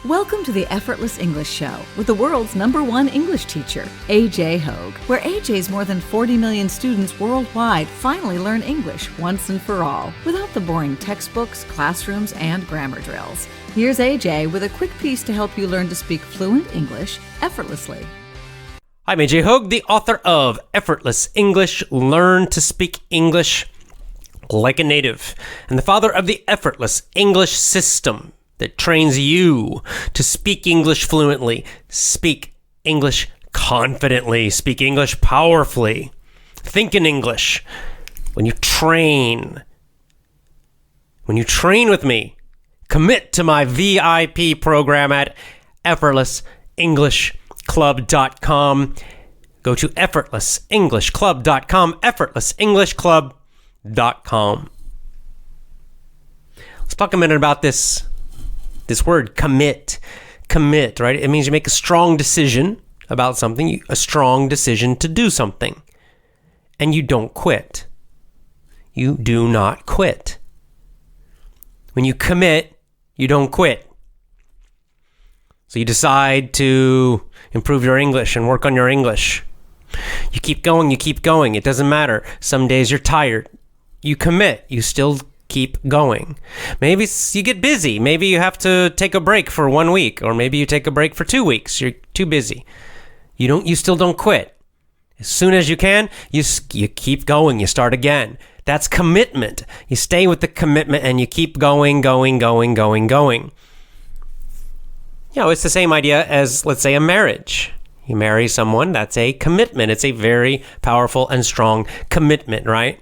Welcome to the Effortless English Show with the world's #1 English teacher, AJ Hoge, where AJ's more than 40 million students worldwide finally learn English once and for all, without the boring textbooks, classrooms, and grammar drills. Here's AJ with a quick piece to help you learn to speak fluent English effortlessly. I'm AJ Hoge, the author of Effortless English, Learn to Speak English Like a Native, and the father of the Effortless English System that trains you to speak English fluently, speak English confidently, speak English powerfully, think in English. When you train with me, commit to my VIP program at effortlessenglishclub.com. Go to effortlessenglishclub.com, effortlessenglishclub.com. Let's talk a minute about this word, commit. Commit, right? It means you make a strong decision about something, a strong decision to do something, and you don't quit. You do not quit. When you commit, you don't quit. So you decide to improve your English and work on your English. You keep going. It doesn't matter. Some days you're tired. You commit. You still keep going. Maybe you get busy. Maybe you have to take a break for 1 week, or maybe you take a break for 2 weeks. You're too busy. You still don't quit. As soon as you can, you keep going. You start again. That's commitment. You stay with the commitment and you keep going. It's the same idea as, let's say, a marriage. You marry someone, that's a commitment. It's a very powerful and strong commitment, right?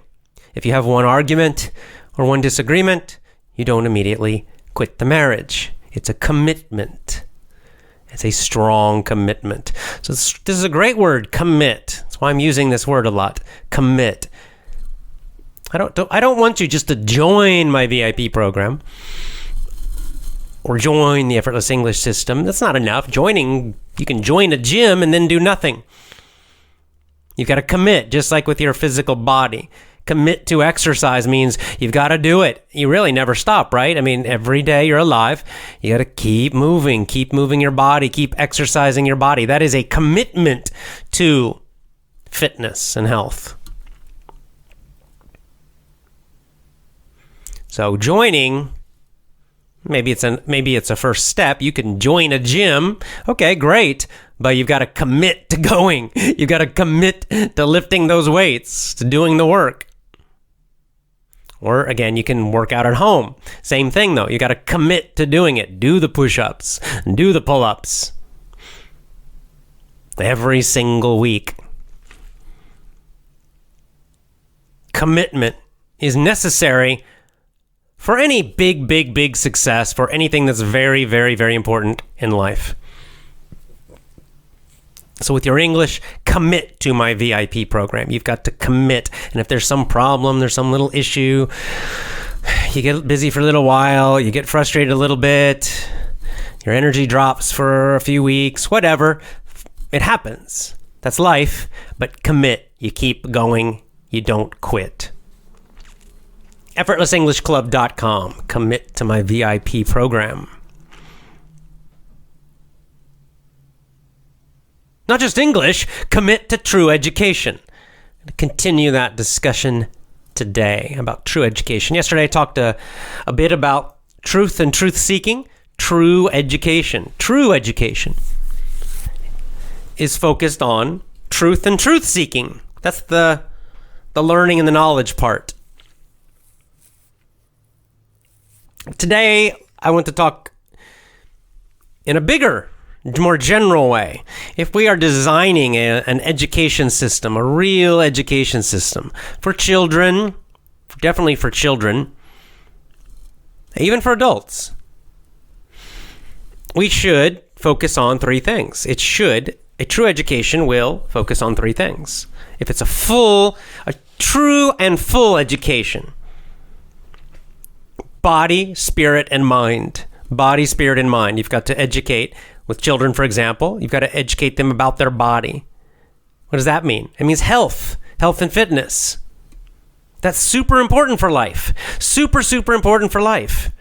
If you have one argument or one disagreement, you don't immediately quit the marriage. It's a commitment. It's a strong commitment. So this is a great word, commit. That's why I'm using this word a lot. Commit. I don't want you just to join my VIP program or join the Effortless English System. That's not enough. You can join a gym and then do nothing. You've got to commit, just like with your physical body. Commit to exercise means you've got to do it. You really never stop, right? I mean, every day you're alive, you got to keep moving your body, keep exercising your body. That is a commitment to fitness and health. So joining, maybe it's a first step. You can join a gym. Okay, great. But you've got to commit to going. You've got to commit to lifting those weights, to doing the work. Or again, you can work out at home. Same thing though. You got to commit to doing it. Do the push-ups, do the pull-ups. Every single week. Commitment is necessary for any big success, for anything that's very, very, very important in life. So with your English, commit to my VIP program. You've got to commit. And if there's some problem, there's some little issue, you get busy for a little while, you get frustrated a little bit, your energy drops for a few weeks, whatever. It happens. That's life. But commit. You keep going. You don't quit. EffortlessEnglishClub.com. Commit to my VIP program. Not just English, commit to true education. I'm going to continue that discussion today about true education. Yesterday I talked a bit about truth and truth-seeking. True education. True education is focused on truth and truth-seeking. That's the learning and the knowledge part. Today, I want to talk in a bigger, more general way. If we are designing an education system, a real education system for children, definitely for children, even for adults, we should focus on 3 things. A true education will focus on 3 things. If it's a true and full education, body, spirit, and mind. Body, spirit, and mind. You've got to educate. With children, for example, you've got to educate them about their body. What does that mean? It means health and fitness. That's super important for life. Super important for life.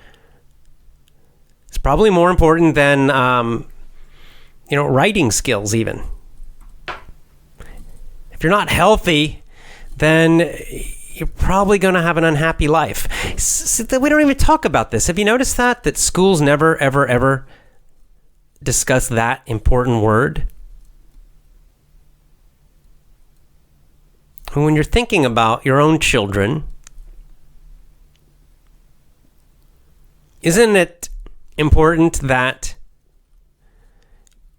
It's probably more important than, writing skills even. If you're not healthy, then you're probably going to have an unhappy life. We don't even talk about this. Have you noticed that? That schools never, ever, ever discuss that important word? When you're thinking about your own children, isn't it important that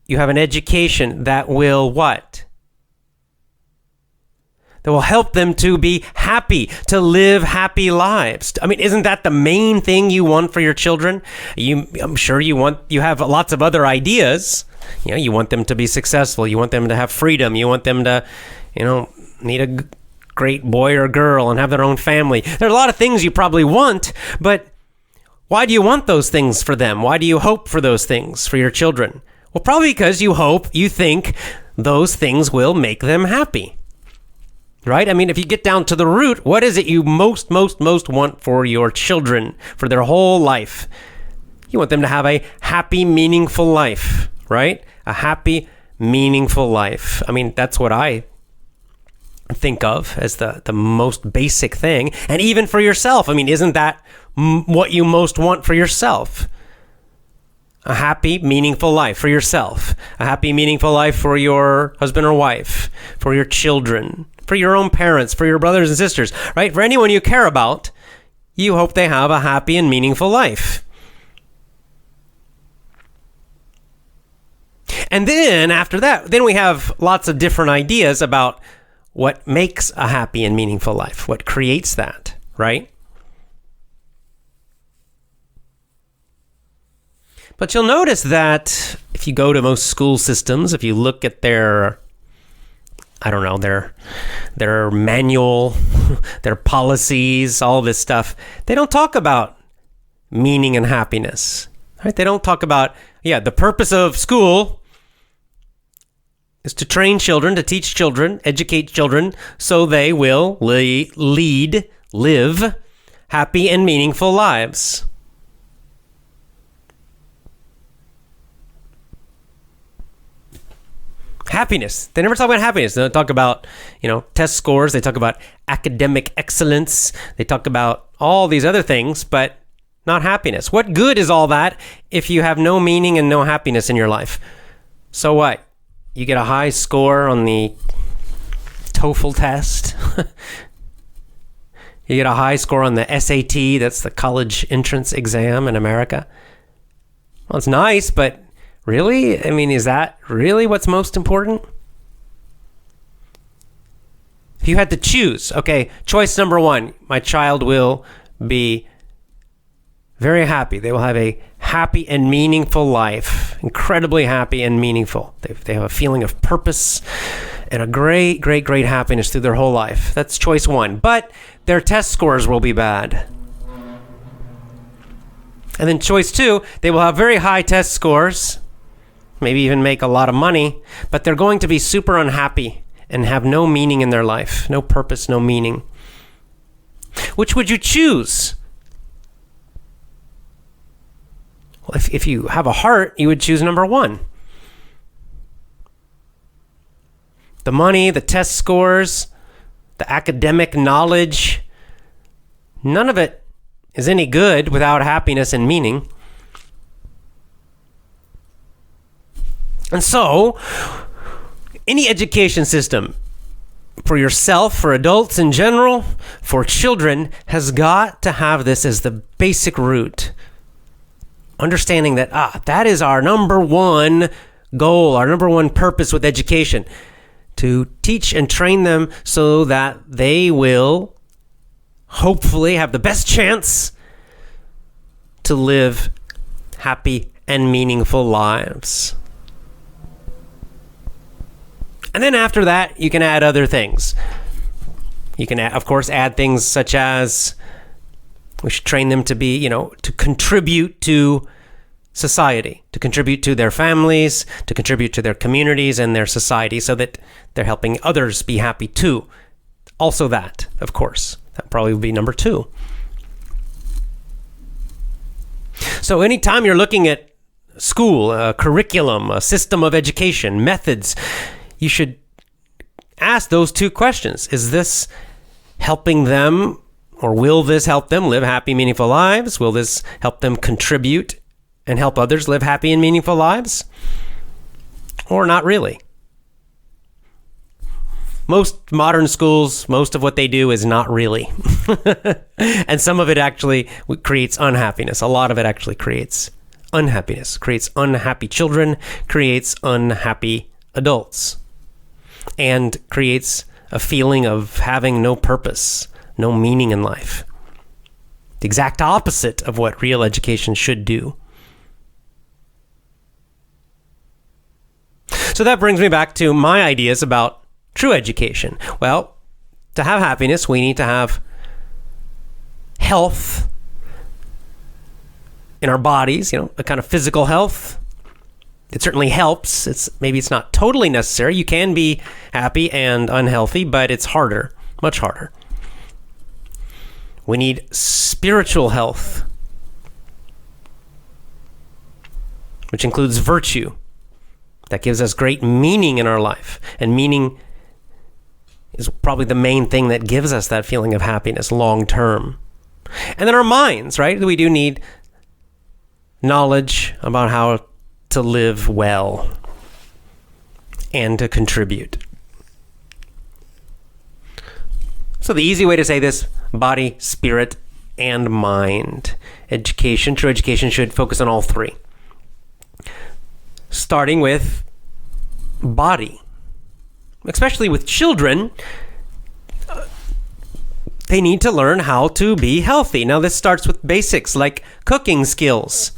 you have an education that will what? That will help them to be happy, to live happy lives. I mean, isn't that the main thing you want for your children? I'm sure you have lots of other ideas. You want them to be successful. You want them to have freedom. You want them to, meet a great boy or girl and have their own family. There are a lot of things you probably want, but why do you want those things for them? Why do you hope for those things for your children? Well, probably because you think those things will make them happy. Right? I mean, if you get down to the root, what is it you most want for your children, for their whole life? You want them to have a happy, meaningful life, right? A happy, meaningful life. I mean, that's what I think of as the most basic thing. And even for yourself, I mean, isn't that what you most want for yourself? A happy, meaningful life for yourself. A happy, meaningful life for your husband or wife, for your children, for your own parents, for your brothers and sisters, right? For anyone you care about, you hope they have a happy and meaningful life. And then after that, then we have lots of different ideas about what makes a happy and meaningful life, what creates that, right? But you'll notice that if you go to most school systems, if you look at their manual, their policies, all this stuff, they don't talk about meaning and happiness, right? They don't talk about, the purpose of school is to train children, to teach children, educate children, so they will live happy and meaningful lives. Happiness. They never talk about happiness. They don't talk about, test scores. They talk about academic excellence. They talk about all these other things, but not happiness. What good is all that if you have no meaning and no happiness in your life? So what? You get a high score on the TOEFL test. You get a high score on the SAT. That's the college entrance exam in America. Well, it's nice, but really? I mean, is that really what's most important? If you had to choose, okay, choice number one, my child will be very happy. They will have a happy and meaningful life, incredibly happy and meaningful. They have a feeling of purpose and a great, great, great happiness through their whole life. That's choice one. But their test scores will be bad. And then choice two, they will have very high test scores, maybe even make a lot of money, but they're going to be super unhappy and have no meaning in their life, no purpose, no meaning. Which would you choose? Well, if you have a heart, you would choose number one. The money, the test scores, the academic knowledge, none of it is any good without happiness and meaning. And so, any education system, for yourself, for adults in general, for children, has got to have this as the basic root. Understanding that, that is our number one goal, our number one purpose with education. To teach and train them so that they will hopefully have the best chance to live happy and meaningful lives. And then after that, you can add other things. You can, of course, add things such as we should train them to be, to contribute to society, to contribute to their families, to contribute to their communities and their society so that they're helping others be happy too. Also that, of course. That probably would be number two. So anytime you're looking at school, a curriculum, a system of education, methods, you should ask those two questions. Is this helping them, or will this help them live happy, meaningful lives? Will this help them contribute and help others live happy and meaningful lives? Or not really? Most modern schools, most of what they do is not really. And some of it actually creates unhappiness. A lot of it actually creates unhappiness, creates unhappy children, creates unhappy adults, and creates a feeling of having no purpose, no meaning in life. The exact opposite of what real education should do. So that brings me back to my ideas about true education. Well, to have happiness, we need to have health in our bodies, a kind of physical health. It certainly helps. Maybe it's not totally necessary. You can be happy and unhealthy, but it's harder, much harder. We need spiritual health, which includes virtue. That gives us great meaning in our life. And meaning is probably the main thing that gives us that feeling of happiness long term. And then our minds, right? We do need knowledge about how to live well and to contribute. So the easy way to say this: body, spirit, and mind. Education, true education, should focus on all three. Starting with body. Especially with children, they need to learn how to be healthy. Now, this starts with basics like cooking skills.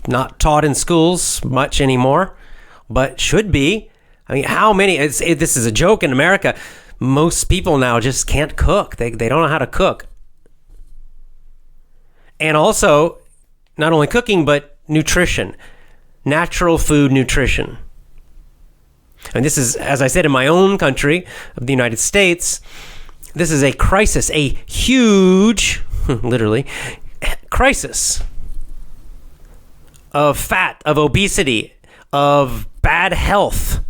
Not taught in schools much anymore, but should be. I mean, how many? This is a joke in America. Most people now just can't cook. They don't know how to cook. And also, not only cooking, but nutrition. Natural food nutrition. And this is, as I said, in my own country of the United States, this is a crisis, a huge, literally, crisis of fat, of obesity, of bad health.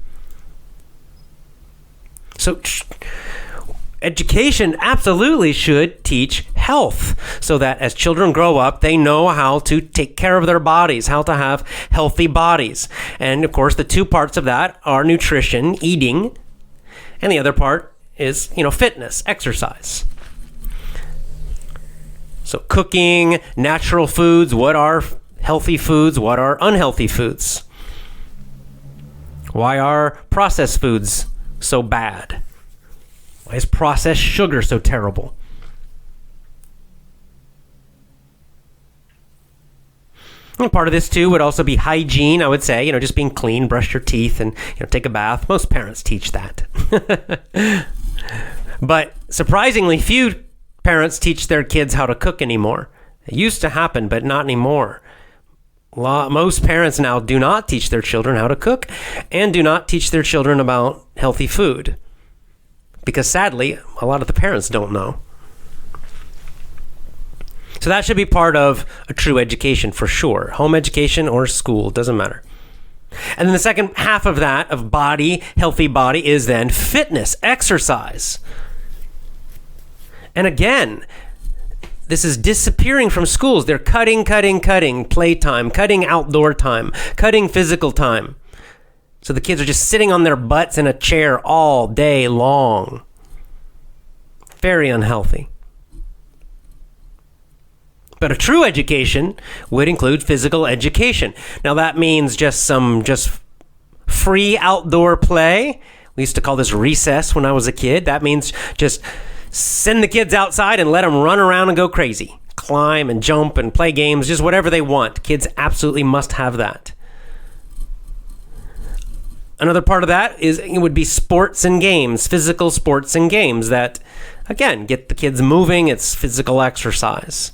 So education absolutely should teach health so that as children grow up, they know how to take care of their bodies, how to have healthy bodies. And of course, the two parts of that are nutrition, eating, and the other part is, fitness, exercise. So cooking, natural foods, what are healthy foods, what are unhealthy foods? Why are processed foods so bad? Why is processed sugar so terrible? And part of this too would also be hygiene, I would say, just being clean, brush your teeth and take a bath. Most parents teach that. But surprisingly few parents teach their kids how to cook anymore. It used to happen, but not anymore. Most parents now do not teach their children how to cook and do not teach their children about healthy food. Because sadly, a lot of the parents don't know. So that should be part of a true education for sure. Home education or school, doesn't matter. And then the second half of that, of body, healthy body, is then fitness, exercise. And again, this is disappearing from schools. They're cutting playtime, cutting outdoor time, cutting physical time. So the kids are just sitting on their butts in a chair all day long. Very unhealthy. But a true education would include physical education. Now that means just free outdoor play. We used to call this recess when I was a kid. That means just send the kids outside and let them run around and go crazy. Climb and jump and play games, just whatever they want. Kids absolutely must have that. Another part of that would be sports and games, physical sports and games that, again, get the kids moving. It's physical exercise.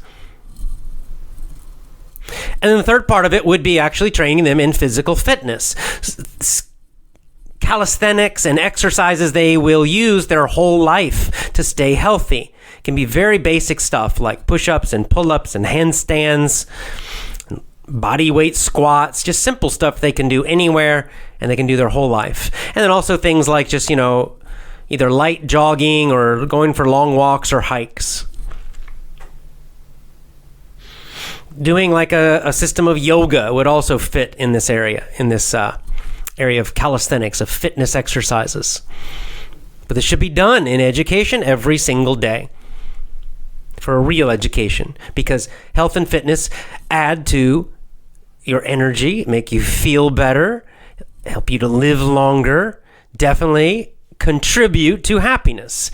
And then the third part of it would be actually training them in physical fitness. Calisthenics and exercises they will use their whole life to stay healthy. Can be very basic stuff like push-ups and pull-ups and handstands, body weight squats, just simple stuff they can do anywhere and they can do their whole life. And then also things like just, either light jogging or going for long walks or hikes. Doing like a system of yoga would also fit in this area, area of calisthenics, of fitness exercises. But this should be done in education every single day for a real education, because health and fitness add to your energy, make you feel better, help you to live longer, definitely contribute to happiness.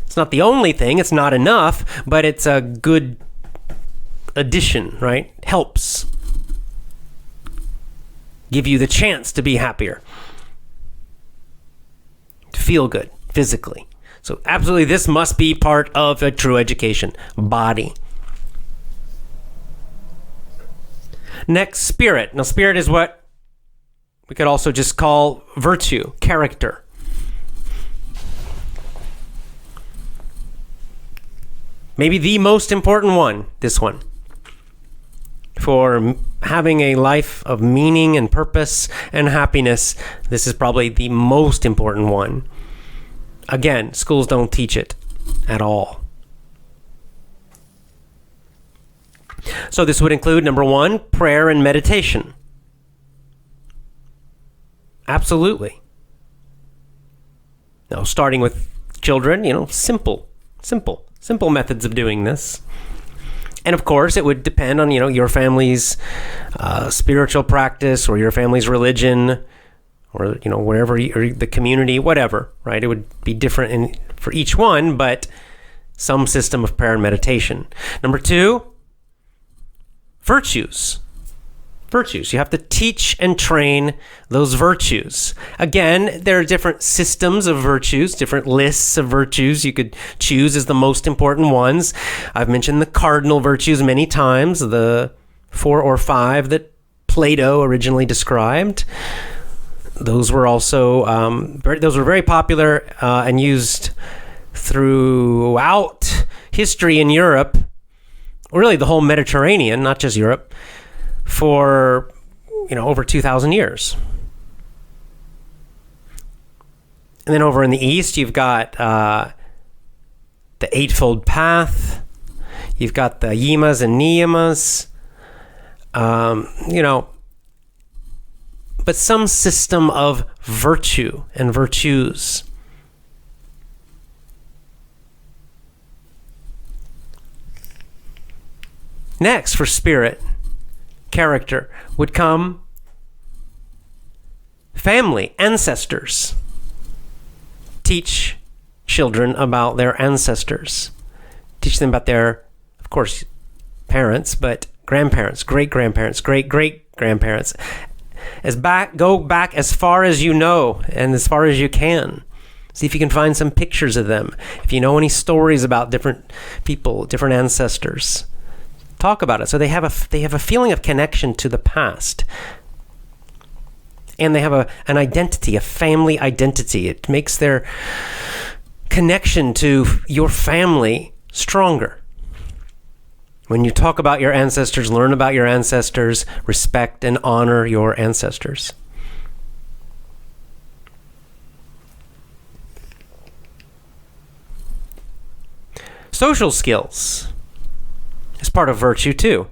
It's not the only thing, it's not enough, but it's a good addition, right? Helps give you the chance to be happier, to feel good physically. So absolutely, this must be part of a true education. Body. Next, spirit. Now, spirit is what we could also just call virtue, character. Maybe the most important one, this one. For having a life of meaning and purpose and happiness, this is probably the most important one. Again, schools don't teach it at all. So this would include, number one, prayer and meditation. Absolutely. Now, starting with children, simple methods of doing this. And of course, it would depend on, your family's spiritual practice or your family's religion or, wherever or the community, whatever, right? It would be different for each one, but some system of prayer and meditation. Number two, virtues. Virtues. You have to teach and train those virtues. Again, there are different systems of virtues, different lists of virtues you could choose as the most important ones. I've mentioned the cardinal virtues many times, the 4 or 5 that Plato originally described. Those were also those were very popular and used throughout history in Europe, or really the whole Mediterranean, not just Europe, for over 2,000 years. And then over in the East, you've got the Eightfold Path. You've got the Yamas and Niyamas. But some system of virtue and virtues. Next, for spirit, character, would come family, ancestors. Teach children about their ancestors. Teach them about their, of course, parents, but grandparents, great-grandparents, great-great-grandparents. Go back as far as you know and as far as you can. See if you can find some pictures of them. If you know any stories about different people, different ancestors, talk about it. So they have a feeling of connection to the past. And they have an identity, a family identity. It makes their connection to your family stronger. When you talk about your ancestors, learn about your ancestors, respect and honor your ancestors. Social skills is part of virtue too.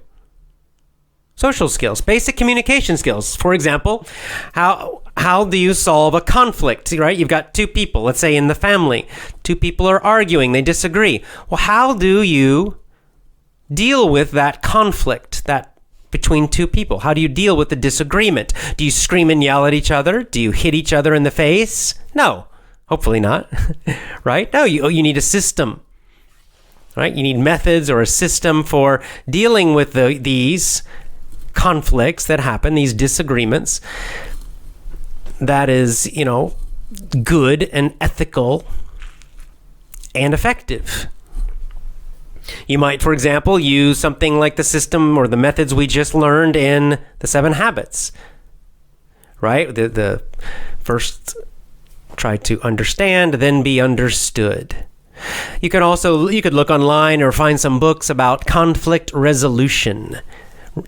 Social skills, basic communication skills. For example, how do you solve a conflict, right? You've got two people, let's say in the family. Two people are arguing, they disagree. Well, how do you deal with that conflict between two people? How do you deal with the disagreement? Do you scream and yell at each other? Do you hit each other in the face? No, hopefully not, right? No, you need a system, right? You need methods or a system for dealing with these conflicts that happen, these disagreements, that is, good and ethical and effective. You might, for example, use something like the system or the methods we just learned in the 7 Habits, right? The first try to understand, then be understood. You could look online or find some books about conflict resolution.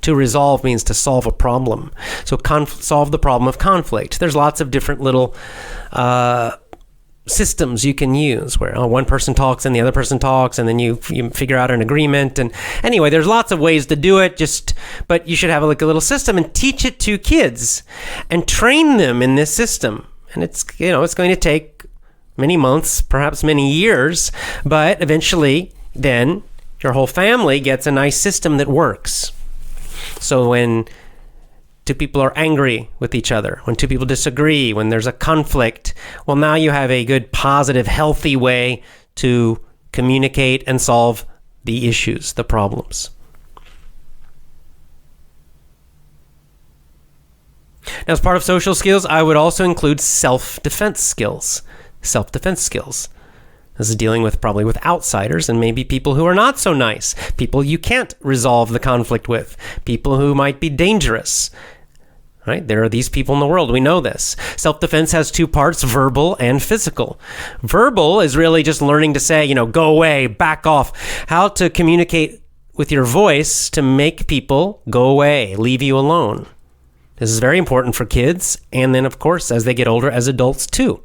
To resolve means to solve a problem. So solve the problem of conflict. There's lots of different little systems you can use where one person talks and the other person talks, and then you figure out an agreement. And anyway, there's lots of ways to do it. But you should have like a little system and teach it to kids and train them in this system. And it's going to take many months, perhaps many years, but eventually then your whole family gets a nice system that works. So when two people are angry with each other, when two people disagree, when there's a conflict, well, now you have a good, positive, healthy way to communicate and solve the issues, the problems. Now, as part of social skills, I would also include self-defense skills. This is dealing with outsiders and maybe people who are not so nice, people you can't resolve the conflict with, people who might be dangerous. Right? There are these people in the world. We know this. Self-defense has two parts, verbal and physical. Verbal is really just learning to say, go away, back off. How to communicate with your voice to make people go away, leave you alone. This is very important for kids, and then, of course, as they get older, as adults too.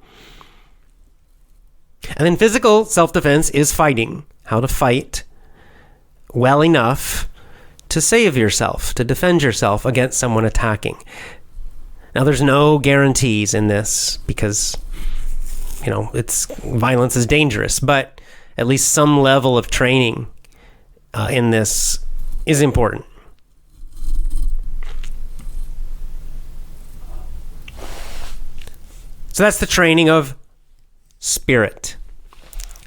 And then physical self-defense is fighting. How to fight well enough to save yourself, to defend yourself against someone attacking. Now, there's no guarantees in this because, violence is dangerous, but at least some level of training in this is important. So that's the training of spirit.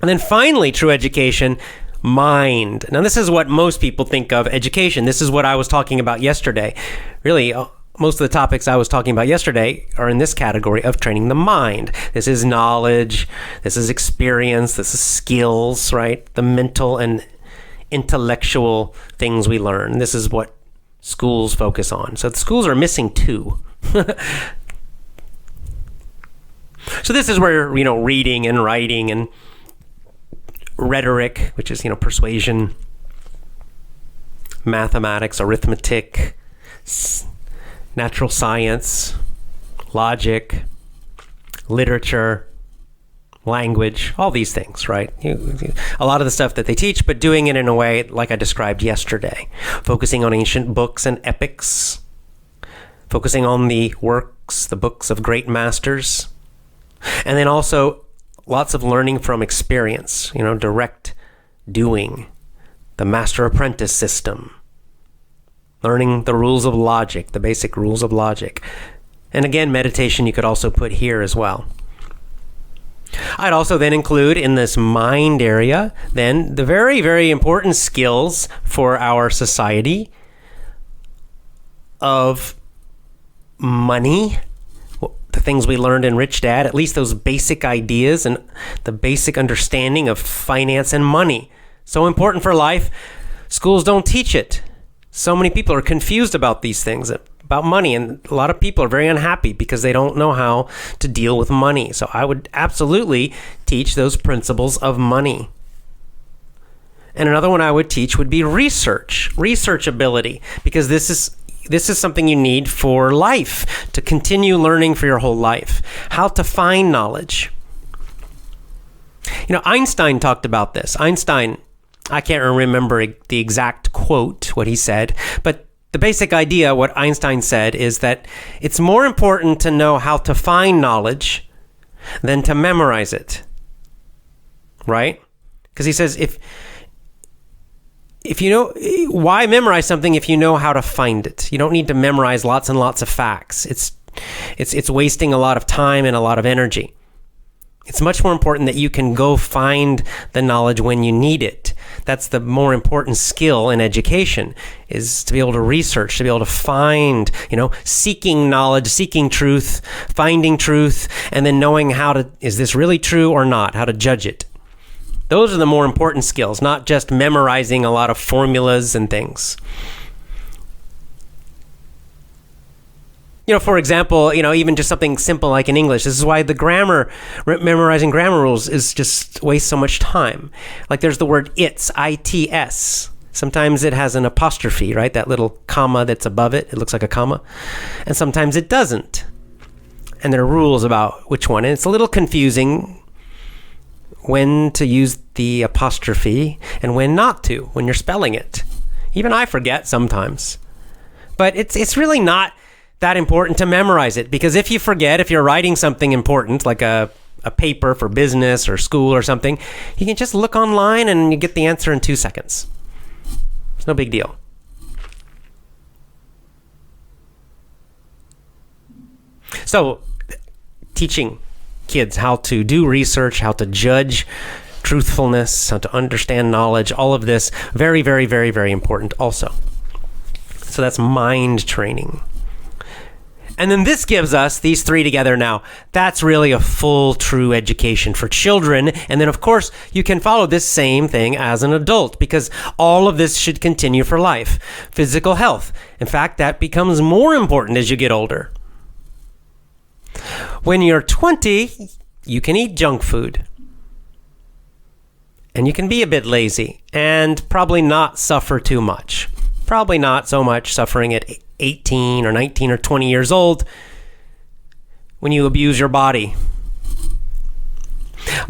And then finally, true education, mind. Now, this is what most people think of education. This is what I was talking about yesterday. Really, most of the topics I was talking about yesterday are in this category of training the mind. This is knowledge, this is experience, this is skills, right? The mental and intellectual things we learn. This is what schools focus on. So the schools are missing two. So this is where, reading and writing and rhetoric, which is, persuasion, mathematics, arithmetic, natural science, logic, literature, language, all these things, right? A lot of the stuff that they teach, but doing it in a way like I described yesterday, focusing on ancient books and epics, focusing on the books of great masters, and then also lots of learning from experience, direct doing, the master-apprentice system, learning the rules of logic, the basic rules of logic. And again, meditation you could also put here as well. I'd also then include in this mind area then the very, very important skills for our society of money, the things we learned in Rich Dad, at least those basic ideas and the basic understanding of finance and money. So important for life. Schools don't teach it. So many people are confused about these things, about money, and a lot of people are very unhappy because they don't know how to deal with money. So I would absolutely teach those principles of money. And another one I would teach would be research ability, because this is something you need for life, to continue learning for your whole life. How to find knowledge. Einstein talked about this. Einstein, I can't remember the exact quote, what he said, but the basic idea, what Einstein said, is that it's more important to know how to find knowledge than to memorize it. Right? Because he says, if you know, why memorize something if you know how to find it? You don't need to memorize lots and lots of facts. It's wasting a lot of time and a lot of energy. It's much more important that you can go find the knowledge when you need it. That's the more important skill in education, is to be able to research, to be able to find, seeking knowledge, seeking truth, finding truth, and then knowing is this really true or not, how to judge it. Those are the more important skills, not just memorizing a lot of formulas and things. For example, even just something simple like in English. This is why the memorizing grammar rules is just wastes so much time. Like there's the word its, I-T-S. Sometimes it has an apostrophe, right? That little comma that's above it. It looks like a comma. And sometimes it doesn't. And there are rules about which one. And it's a little confusing when to use the apostrophe and when not to, when you're spelling it. Even I forget sometimes. But it's really not that important to memorize it, because if you forget, if you're writing something important like a paper for business or school or something, you can just look online and you get the answer in 2 seconds. It's no big deal. So teaching kids how to do research, how to judge truthfulness, how to understand knowledge, all of this, very, very, very, very important also. So that's mind training. And then this gives us these three together now. That's really a full, true education for children. And then, of course, you can follow this same thing as an adult, because all of this should continue for life. Physical health. In fact, that becomes more important as you get older. When you're 20, you can eat junk food. And you can be a bit lazy and probably not suffer too much. Probably not so much suffering at 18 or 19 or 20 years old when you abuse your body.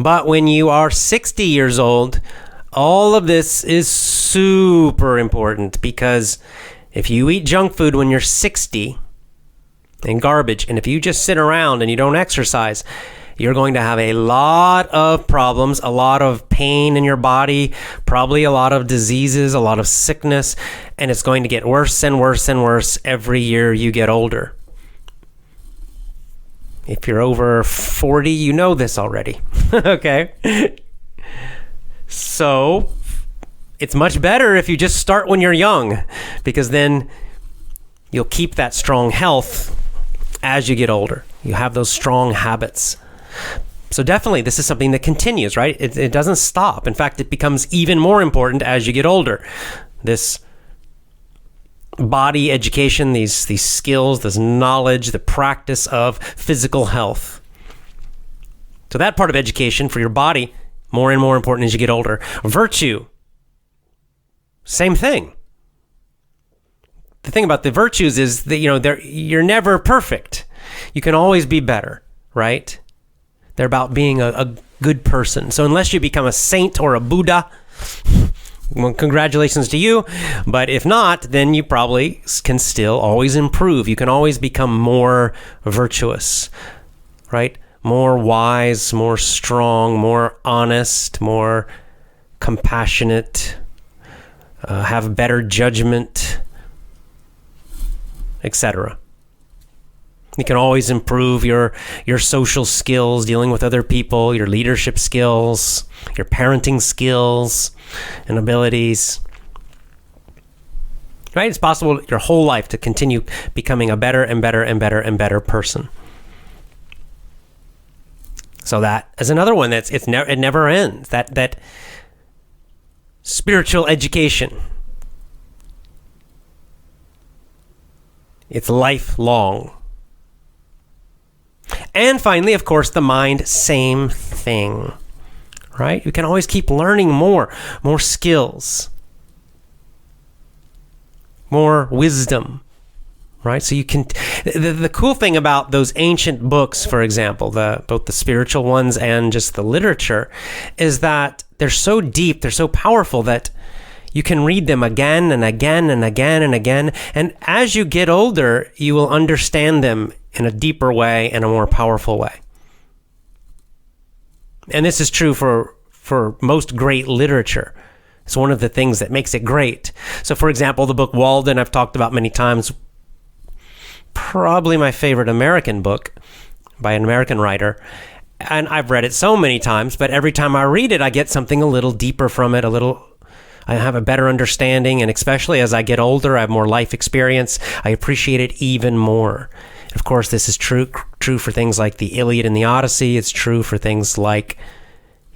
But when you are 60 years old, all of this is super important, because if you eat junk food when you're 60 and garbage, and if you just sit around and you don't exercise, you're going to have a lot of problems, a lot of pain in your body, probably a lot of diseases, a lot of sickness, and it's going to get worse and worse and worse every year you get older. If you're over 40, you know this already. Okay? So, it's much better if you just start when you're young, because then you'll keep that strong health as you get older. You have those strong habits. So definitely, this is something that continues, right? It doesn't stop. In fact, it becomes even more important as you get older. This body education, these skills, this knowledge, the practice of physical health. So that part of education for your body, more and more important as you get older. Virtue, same thing. The thing about the virtues is that, you're never perfect. You can always be better, right? They're about being a good person. So unless you become a saint or a Buddha, well, congratulations to you. But if not, then you probably can still always improve. You can always become more virtuous, right? More wise, more strong, more honest, more compassionate, have better judgment, etc. You can always improve your social skills, dealing with other people, your leadership skills, your parenting skills and abilities. Right? It's possible your whole life to continue becoming a better and better and better and better person. So that is another one it never ends. That spiritual education. It's lifelong. And finally, of course, the mind, same thing, right? You can always keep learning more skills, more wisdom, right? So you can, the cool thing about those ancient books, for example, both the spiritual ones and just the literature, is that they're so deep, they're so powerful that you can read them again and again and again and again. And as you get older, you will understand them in a deeper way and a more powerful way. And this is true for most great literature. It's one of the things that makes it great. So, for example, the book Walden, I've talked about many times, probably my favorite American book by an American writer. And I've read it so many times, but every time I read it, I get something a little deeper from it, I have a better understanding, and especially as I get older, I have more life experience, I appreciate it even more. Of course, this is true for things like the Iliad and the Odyssey. It's true for things like,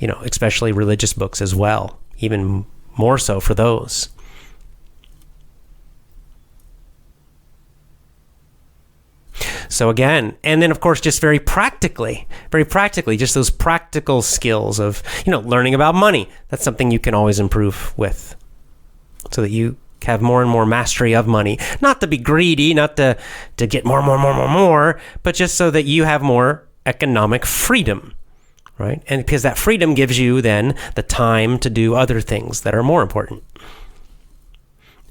especially religious books as well, even more so for those. So again, and then of course, just very practically, just those practical skills of, learning about money. That's something you can always improve with, so that you have more and more mastery of money. Not to be greedy, not to get more, but just so that you have more economic freedom, right? And because that freedom gives you then the time to do other things that are more important.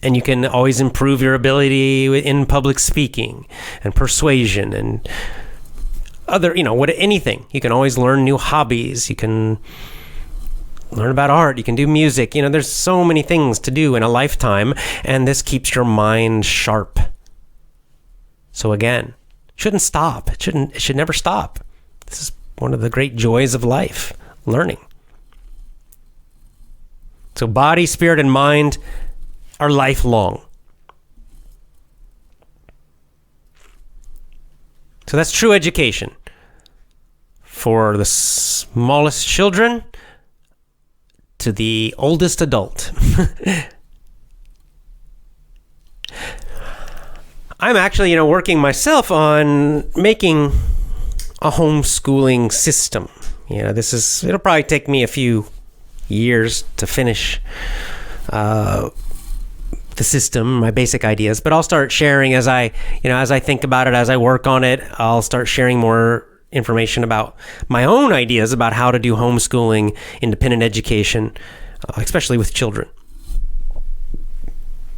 And you can always improve your ability in public speaking and persuasion and other, anything. You can always learn new hobbies. You can learn about art. You can do music. There's so many things to do in a lifetime, and this keeps your mind sharp. So again, shouldn't stop. It should never stop. This is one of the great joys of life, learning. So body, spirit, and mind are lifelong. So that's true education for the smallest children to the oldest adult. I'm actually, working myself on making a homeschooling system. It'll probably take me a few years to finish the system, my basic ideas, but I'll start sharing as I think about it, as I work on it. I'll start sharing more information about my own ideas about how to do homeschooling, independent education, especially with children,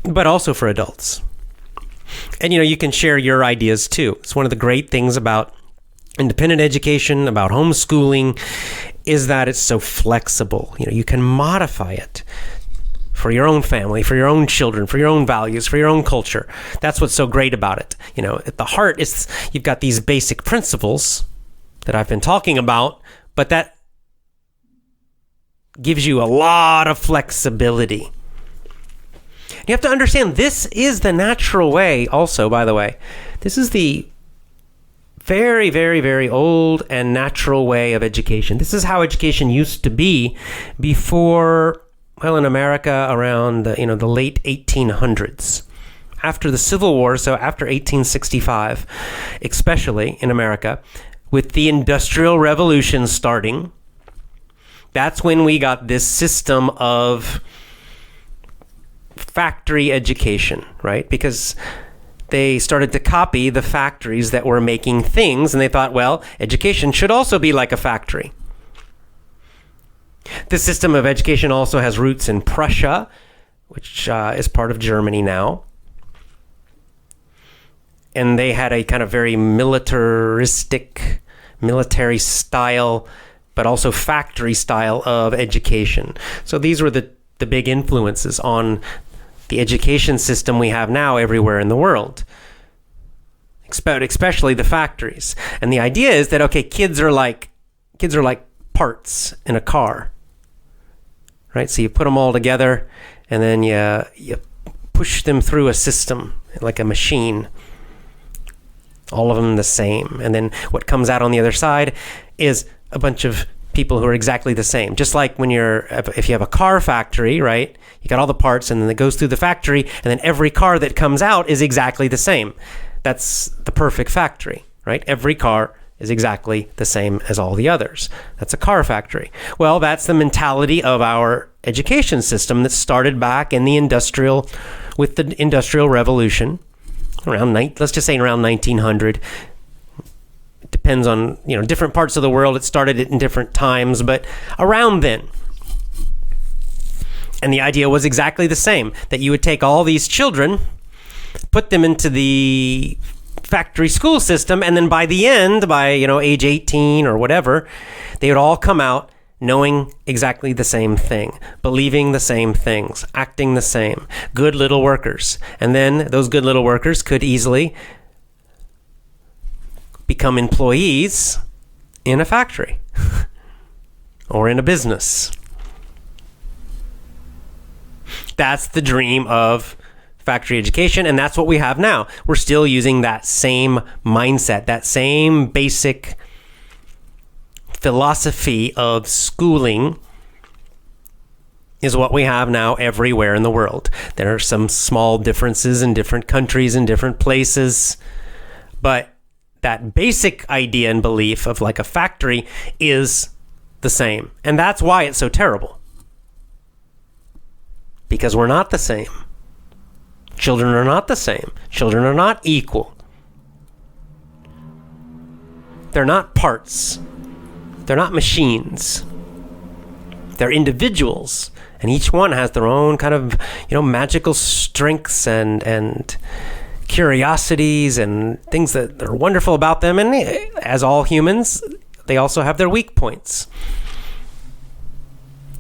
but also for adults. And, you can share your ideas too. It's one of the great things about independent education, about homeschooling, is that it's so flexible. You can modify it for your own family, for your own children, for your own values, for your own culture. That's what's so great about it. At the heart, you've got these basic principles that I've been talking about, but that gives you a lot of flexibility. You have to understand, this is the natural way also, by the way. This is the very, very, very old and natural way of education. This is how education used to be before, in America around the late 1800s. After the Civil War, so after 1865, especially in America, with the Industrial Revolution starting, that's when we got this system of factory education, right? Because they started to copy the factories that were making things, and they thought, well, education should also be like a factory. This system of education also has roots in Prussia, which is part of Germany now. And they had a kind of very militaristic, military style, but also factory style of education. So these were the big influences on the education system we have now everywhere in the world, especially the factories. And the idea is that, okay, kids are like parts in a car. Right? So you put them all together, and then you push them through a system like a machine. All of them the same. And then what comes out on the other side is a bunch of people who are exactly the same. Just like if you have a car factory, right? You got all the parts, and then it goes through the factory, and then every car that comes out is exactly the same. That's the perfect factory, right? Every car is exactly the same as all the others. That's a car factory. Well, that's the mentality of our education system that started back in the Industrial Revolution, let's just say around 1900. It depends on, different parts of the world. It started in different times, but around then. And the idea was exactly the same, that you would take all these children, put them into the factory school system, and then by the end, by age 18 or whatever, they would all come out knowing exactly the same thing, believing the same things, acting the same, good little workers. And then those good little workers could easily become employees in a factory or in a business. That's the dream of factory education, and that's what we have now. We're still using that same mindset, that same basic philosophy of schooling is what we have now everywhere in the world. There are some small differences in different countries and different places, but that basic idea and belief of like a factory is the same. And that's why it's so terrible. Because we're not the same. Children are not the same. Children are not equal. They're not parts. They're not machines. They're individuals. And each one has their own kind of, magical strengths and curiosities and things that are wonderful about them. And as all humans, they also have their weak points.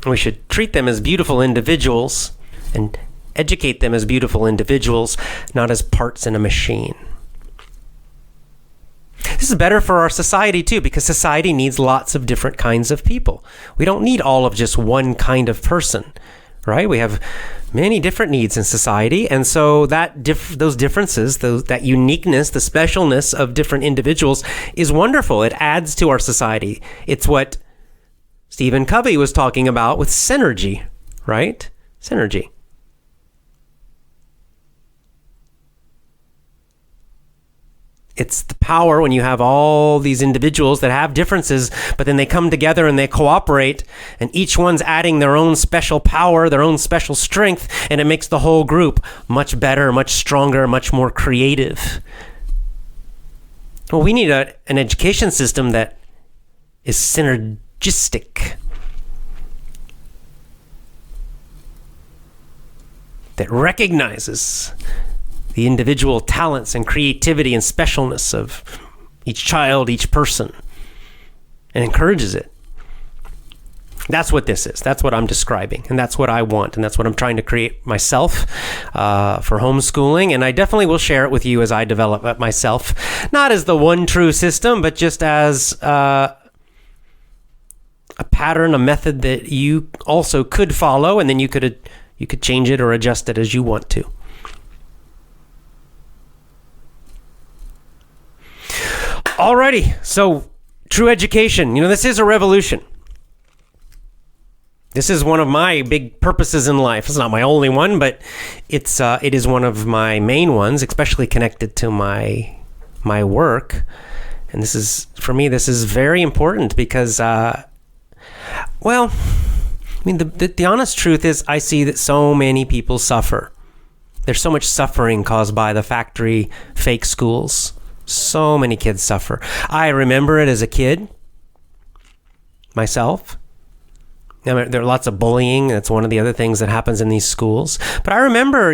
We should treat them as beautiful individuals and educate them as beautiful individuals, not as parts in a machine. This is better for our society too, because society needs lots of different kinds of people. We don't need all of just one kind of person, right? We have many different needs in society, and so those differences, that uniqueness, the specialness of different individuals is wonderful. It adds to our society. It's what Stephen Covey was talking about with synergy, right? Synergy. It's the power when you have all these individuals that have differences, but then they come together and they cooperate, and each one's adding their own special power, their own special strength, and it makes the whole group much better, much stronger, much more creative. Well, we need an education system that is synergistic, that recognizes the individual talents and creativity and specialness of each child, each person, and encourages it. That's what this is. That's what I'm describing, and that's what I want, and that's what I'm trying to create myself for homeschooling, and I definitely will share it with you as I develop it myself, not as the one true system, but just as a pattern, a method that you also could follow, and then you could change it or adjust it as you want to. Alrighty, so true education. This is a revolution. This is one of my big purposes in life. It's not my only one, but it is one of my main ones, especially connected to my work. And this is very important because, the honest truth is I see that so many people suffer. There's so much suffering caused by the factory fake schools. So many kids suffer. I remember it as a kid, myself. There are lots of bullying. That's one of the other things that happens in these schools. But I remember,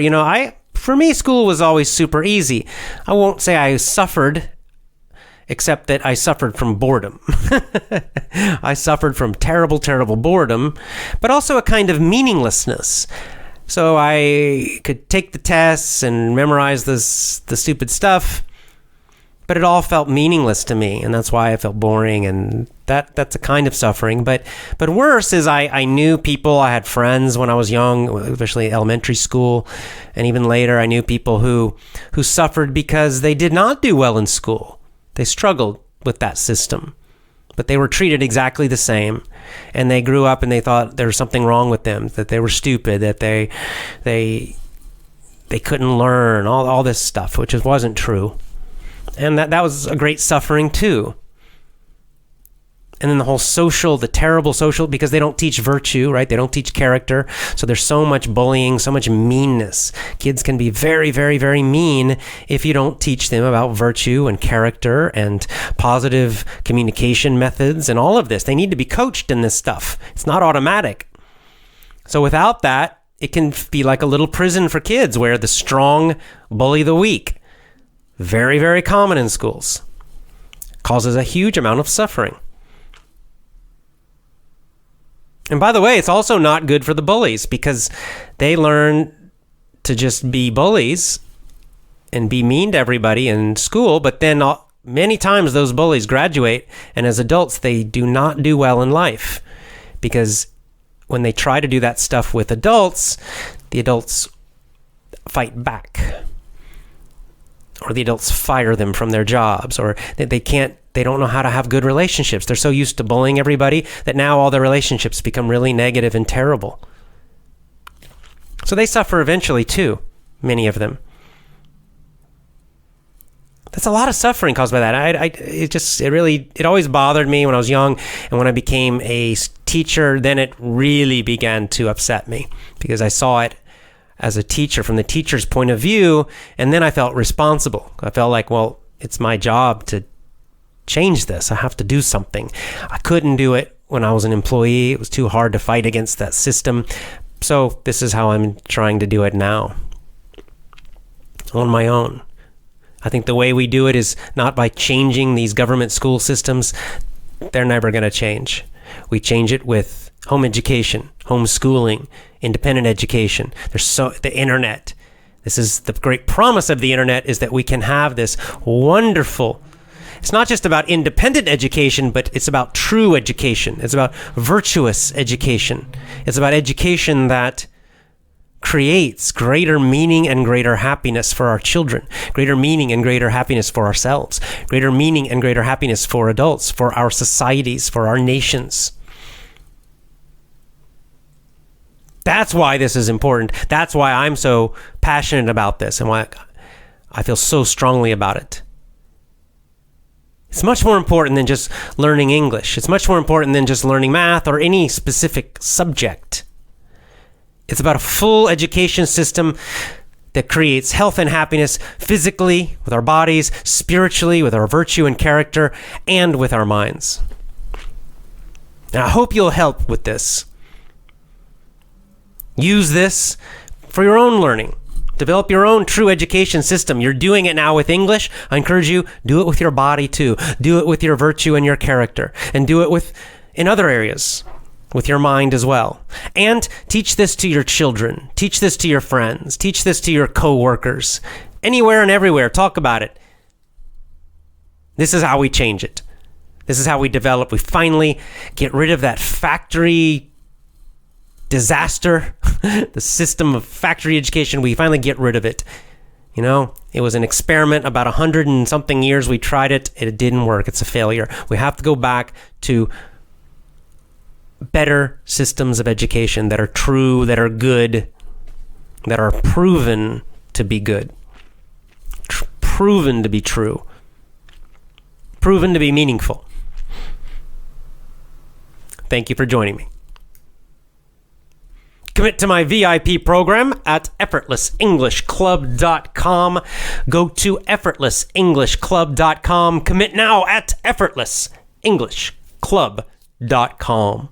for me, school was always super easy. I won't say I suffered, except that I suffered from boredom. I suffered from terrible, terrible boredom, but also a kind of meaninglessness. So I could take the tests and memorize the stupid stuff, but it all felt meaningless to me, and that's why I felt boring, and that's a kind of suffering. But worse is I knew people, I had friends when I was young, especially elementary school, and even later I knew people who suffered because they did not do well in school. They struggled with that system, but they were treated exactly the same, and they grew up and they thought there was something wrong with them, that they were stupid, that they couldn't learn, all this stuff, which wasn't true. And that was a great suffering too. And then the terrible social, because they don't teach virtue, right? They don't teach character. So there's so much bullying, so much meanness. Kids can be very, very, very mean if you don't teach them about virtue and character and positive communication methods and all of this. They need to be coached in this stuff. It's not automatic. So without that, it can be like a little prison for kids where the strong bully the weak. Very, very common in schools. Causes a huge amount of suffering. And by the way, it's also not good for the bullies because they learn to just be bullies and be mean to everybody in school, but then many times those bullies graduate, and as adults, they do not do well in life because when they try to do that stuff with adults, the adults fight back. Or the adults fire them from their jobs, or they don't know how to have good relationships. They're so used to bullying everybody that now all their relationships become really negative and terrible. So they suffer eventually too, many of them. That's a lot of suffering caused by that. It always bothered me when I was young. And when I became a teacher, then it really began to upset me because I saw it as a teacher from the teacher's point of view. And then I felt responsible. I felt like, well, it's my job to change this. I have to do something. I couldn't do it when I was an employee. It was too hard to fight against that system. So this is how I'm trying to do it now on my own. I think the way we do it is not by changing these government school systems. They're never going to change. We change it with home education, homeschooling, independent education. The internet. This is the great promise of the internet, is that we can have this wonderful. It's not just about independent education, but it's about true education. It's about virtuous education. It's about education that creates greater meaning and greater happiness for our children, greater meaning and greater happiness for ourselves, greater meaning and greater happiness for adults, for our societies, for our nations. That's why this is important. That's why I'm so passionate about this and why I feel so strongly about it. It's much more important than just learning English. It's much more important than just learning math or any specific subject. It's about a full education system that creates health and happiness physically, with our bodies, spiritually, with our virtue and character, and with our minds. Now, I hope you'll help with this. Use this for your own learning. Develop your own true education system. You're doing it now with English. I encourage you, do it with your body too. Do it with your virtue and your character. And do it in other areas. With your mind as well. And teach this to your children. Teach this to your friends. Teach this to your co-workers. Anywhere and everywhere. Talk about it. This is how we change it. This is how we develop. We finally get rid of that factory disaster, the system of factory education. We finally get rid of it. It was an experiment. About 100 and something years we tried it. It didn't work. It's a failure. We have to go back to better systems of education that are true, that are good, that are proven to be good, proven to be true, proven to be meaningful. Thank you for joining me. Commit to my VIP program at effortlessenglishclub.com. Go to effortlessenglishclub.com. Commit now at effortlessenglishclub.com.